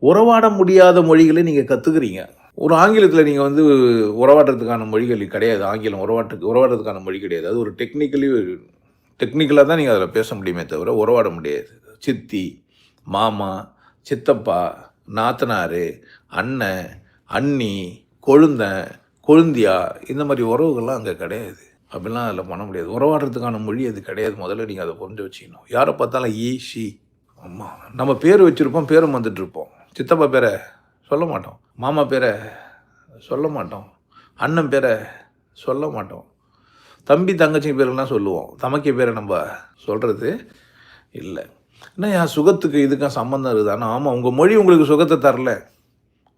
உறவாட முடியாத மொழிகளை நீங்கள் கற்றுக்குறீங்க. ஒரு ஆங்கிலத்தில் நீங்கள் வந்து உறவாடுறதுக்கான மொழிகள் கிடையாது. ஆங்கிலம் உறவாடுறதுக்கான மொழி கிடையாது. அது ஒரு டெக்னிக்கலாக தான் நீங்கள் அதில் பேச முடியுமே தவிர உறவாட முடியாது. சித்தி, மாமா, சித்தப்பா, நாத்தனார், அண்ணன், அண்ணி, கொழுந்தன், கொழுந்தியா, இந்த மாதிரி உறவுகள்லாம் அங்கே கிடையாது. அப்படிலாம் அதில் பண்ண முடியாது. உறவாடுறதுக்கான மொழி அது கிடையாது. முதல்ல நீங்கள் அதை புரிஞ்சு வச்சுக்கணும். யாரை பார்த்தாலும் ஈ, ஷி. ஆமாம், நம்ம பேர் வச்சுருப்போம், பேரும் வந்துட்டுருப்போம். சித்தப்பா பேரை சொல்ல மாட்டோம், மாமா பேரை சொல்ல மாட்டோம், அண்ணன் பேரை சொல்ல மாட்டோம், தம்பி தங்கச்சி பேரெல்லாம் சொல்லுவோம். தமக்கை பேரை நம்ம சொல்கிறது இல்லை. ஏன்னா என் சுகத்துக்கு இதுக்கும் சம்மந்தம் இருக்குது. ஆனால் ஆமாம், உங்கள் மொழி உங்களுக்கு சுகத்தை தரல.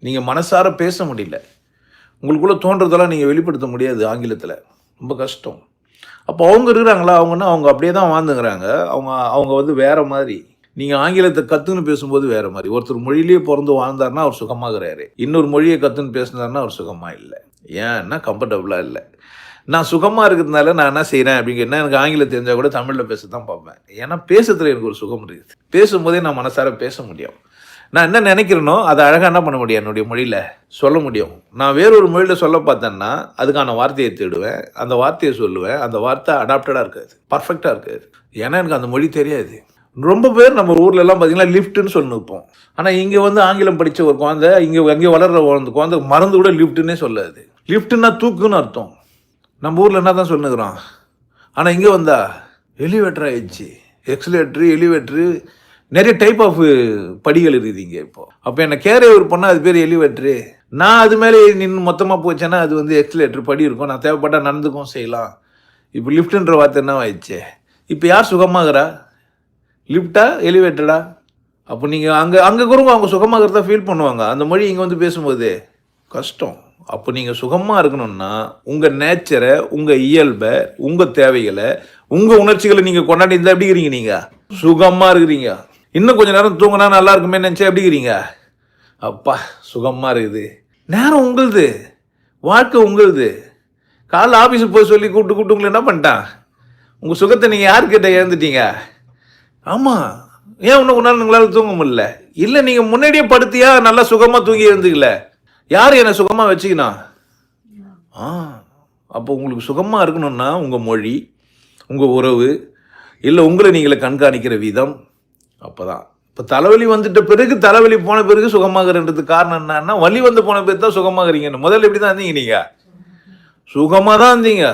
நீங்கள் மனசார பேச முடியல. உங்களுக்குள்ளே தோன்றதெல்லாம் நீங்கள் வெளிப்படுத்த முடியாது ஆங்கிலத்தில். ரொம்ப கஷ்டம். அப்போ அவங்க இருக்கிறாங்களா, அவங்கன்னா அவங்க அப்படியே தான் வாழ்ந்துங்கிறாங்க. அவங்க வந்து வேறு மாதிரி. நீங்கள் ஆங்கிலத்தை கற்றுன்னு பேசும்போது வேறு மாதிரி. ஒருத்தர் மொழியிலேயே பிறந்து வாழ்ந்தார்னா அவர் சுகமாகறாரு. இன்னொரு மொழியை கற்றுன்னு பேசினார்னா அவர் சுகமாக இல்லை. ஏன்னா கம்ஃபர்டபுளாக இல்லை. நான் சுகமாக இருக்கிறதுனால நான் என்ன செய்கிறேன் அப்படிங்கன்னா, எனக்கு ஆங்கிலம் தெரிஞ்சால் கூட தமிழில் பேச தான் பார்ப்பேன். ஏன்னா பேசுறதுல எனக்கு ஒரு சுகம் இருக்குது. பேசும்போதே நான் மனசார பேச முடியும். நான் என்ன நினைக்கிறேனோ அதை அழகாக என்ன பண்ண முடியும், என்னுடைய மொழியில் சொல்ல முடியும். நான் வேறொரு மொழியில் சொல்ல பார்த்தேன்னா அதுக்கான வார்த்தையை தேடுவேன், அந்த வார்த்தையை சொல்லுவேன். அந்த வார்த்தை அடாப்டடாக இருக்காது, பர்ஃபெக்டாக இருக்காது. ஏன்னா எனக்கு அந்த மொழி தெரியாது. ரொம்ப பேர் நம்ம ஊர்லெலாம் பார்த்தீங்கன்னா லிஃப்ட்டுன்னு சொல்லி நிற்போம். ஆனால் இங்கே வந்து ஆங்கிலம் படித்த ஒரு குழந்தை, அங்கே வளர்கிற குழந்தை மறந்து கூட லிஃப்ட்டுன்னே சொல்லாது. லிஃப்ட்டுன்னா தூக்குன்னு அர்த்தம். நம்ம ஊரில் என்ன தான் சொன்னுக்கிறோம். ஆனால் இங்கே வந்தா எலிவேட்டர் ஆகிடுச்சு. எக்ஸலேட்ரு, எலிவேட்ரு, நிறைய டைப் ஆஃப் படிகள் இருக்குது இங்கே இப்போது. அப்போ என்னை கேரியர் பண்ணால் அது பேர் எலிவேட்ரு. நான் அது மேலே நின்று மொத்தமாக போச்சேன்னா அது வந்து எக்ஸலேட்ரு படி இருக்கும். நான் தேவைப்பட்டால் நடந்துக்கும் செய்யலாம். இப்போ லிஃப்ட்டுன்ற வார்த்தை என்ன ஆயிடுச்சு. இப்போ யார் சுகமாகறா, லிஃப்டா எலிவேட்டடா? அப்போ நீங்கள் அங்கே கூறுங்க, அவங்க சுகமாகறதா ஃபீல் பண்ணுவாங்க. அந்த மொழி இங்கே வந்து பேசும்போது கஷ்டம். அப்போ நீங்கள் சுகமாக இருக்கணும்னா உங்கள் நேச்சரை, உங்கள் இயல்பை, உங்கள் தேவைகளை, உங்கள் உணர்ச்சிகளை நீங்கள் கொண்டாடி இருந்தால் எப்படி இருக்கிறீங்க, நீங்கள் சுகமாக இருக்கிறீங்க. இன்னும் கொஞ்சம் நேரம் தூங்கினா நல்லா இருக்குமே நினச்சா எப்படி இருக்கிறீங்க, அப்பா சுகமாக இருக்குது. நேரம் உங்களுது, வாழ்க்கை உங்களுது. காலைல ஆஃபீஸுக்கு போய் சொல்லி கூப்பிட்டு உங்களை என்ன பண்ணிட்டான், உங்கள் சுகத்தை நீங்கள் யாருக்கிட்ட இழந்துட்டீங்க. ஆமாம், ஏன் இன்னும் ஒன்றால் உங்களால் தூங்க முடியல? இல்லை, நீங்கள் முன்னாடியே படுத்தியா நல்லா சுகமாக தூங்கி இருந்துக்கல. யார் என்னை சுகமாக வச்சுக்கணும்? அப்போ உங்களுக்கு சுகமாக இருக்கணும்னா உங்கள் மொழி, உங்கள் உறவு, இல்லை உங்களை நீங்களே கண்காணிக்கிற விதம். அப்போ தான். இப்போ தலைவலி வந்துட்ட பிறகு, தலைவலி போன பிறகு சுகமாகறதுக்கு காரணம் என்னன்னா, வலி வந்து போன பிறகு தான் சுகமாகறீங்கன்னு. முதல்ல எப்படி தான் இருந்தீங்க, நீங்கள் சுகமாக தான் இருந்தீங்க.